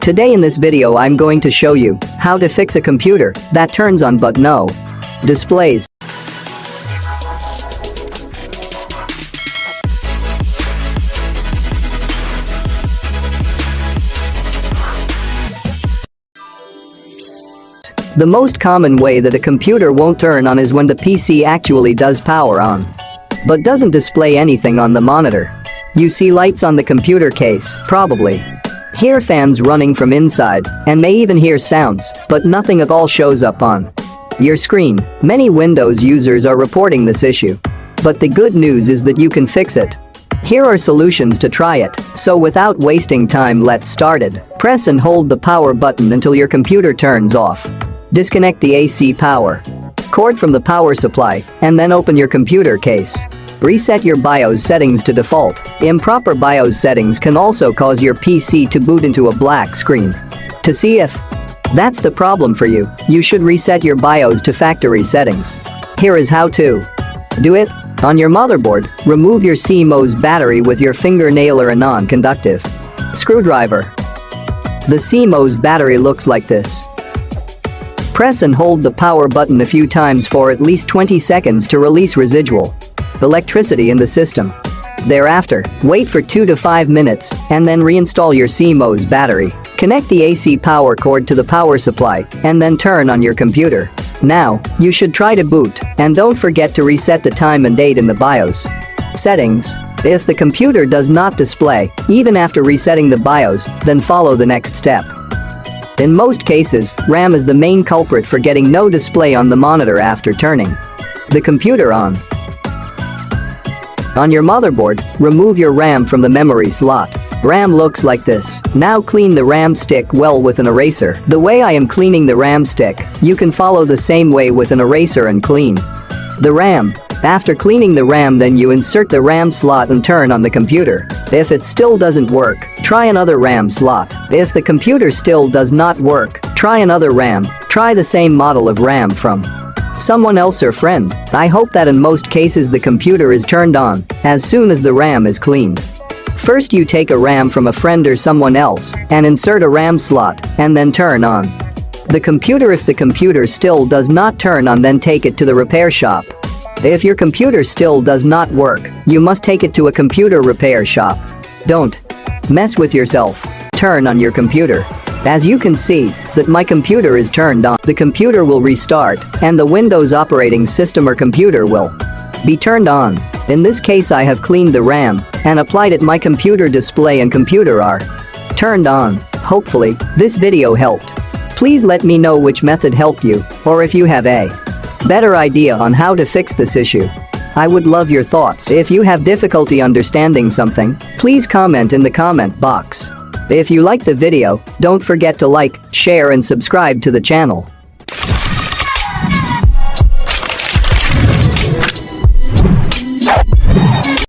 Today in this video I'm going to show you how to fix a computer that turns on but no displays. The most common way that a computer won't turn on is when the PC actually does power on, but doesn't display anything on the monitor. You see lights on the computer case, probably. Hear fans running from inside, and may even hear sounds, but nothing at all shows up on your screen. Many Windows users are reporting this issue. But the good news is that you can fix it. Here are solutions to try it, so without wasting time, let's start it. Press and hold the power button until your computer turns off. Disconnect the AC power cord from the power supply, and then open your computer case. Reset your BIOS settings to default. Improper BIOS settings can also cause your PC to boot into a black screen. To see if that's the problem for you, you should reset your BIOS to factory settings. Here is how to do it. On your motherboard, remove your CMOS battery with your fingernail or a non-conductive screwdriver. The CMOS battery looks like this. Press and hold the power button a few times for at least 20 seconds to release residual electricity in the system. Thereafter, wait for 2 to 5 minutes and then reinstall your CMOS battery. Connect the AC power cord to the power supply and then turn on your computer. Now, you should try to boot, and don't forget to reset the time and date in the BIOS settings. If the computer does not display, even after resetting the BIOS, then follow the next step. In most cases, RAM is the main culprit for getting no display on the monitor after turning the computer on. On your motherboard, remove your RAM from the memory slot. RAM looks like this. Now clean the RAM stick well with an eraser. The way I am cleaning the RAM stick, you can follow the same way with an eraser and clean the RAM. After cleaning the RAM, then you insert the RAM slot and turn on the computer. If it still doesn't work, try another RAM slot. If the computer still does not work, try another RAM. Try the same model of RAM from someone else or friend. I hope that in most cases the computer is turned on as soon as the RAM is cleaned. First, you take a RAM from a friend or someone else and insert a RAM slot and then turn on the computer. If the computer still does not turn on, then take it to the repair shop. If your computer still does not work, you must take it to a computer repair shop. Don't mess with yourself. Turn on your computer. As you can see, that my computer is turned on. The computer will restart, and the Windows operating system or computer will be turned on. In this case, I have cleaned the RAM and applied it. My computer display and computer are turned on. Hopefully, this video helped. Please let me know which method helped you, or if you have a better idea on how to fix this issue. I would love your thoughts. If you have difficulty understanding something, please comment in the comment box. If you like the video, don't forget to like, share and subscribe to the channel.